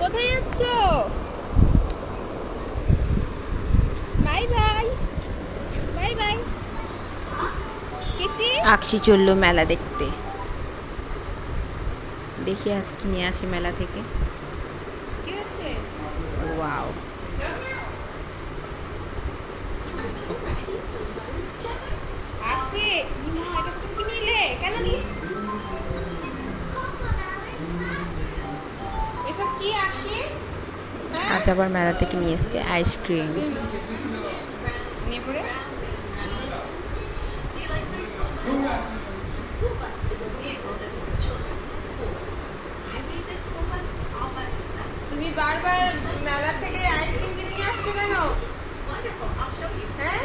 কোথায় যাচ্ছ? Bye bye bye bye. কিসি আকশি চলল মেলা দেখতে। দেখি আজ কি নিয়ে আসে মেলা থেকে। কি হচ্ছে? ওয়াও, আকশি মা এটা তুমি কি নিলে? কেন নি এসব কি আকশি? আজ আবার মেলা থেকে নিয়ে এসছে আইসক্রিম। নিয়ে পড়ে তুমি বারবার মেলা থেকে আইসক্রিম কিনে নিয়ে আসছো কেন? হ্যাঁ,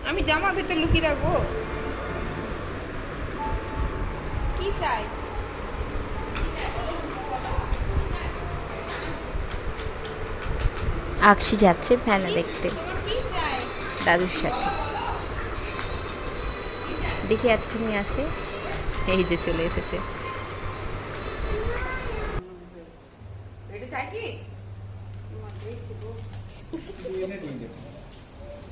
আমি জামা ভেতর লুকিয়ে রাখবো? কি চাই? আকশি যাচ্ছে মেলা দেখতে দাদুর সাথে। দেখি আজকে নিয়ে আসে। এই যে চলে এসেছে। এটা চাই কি?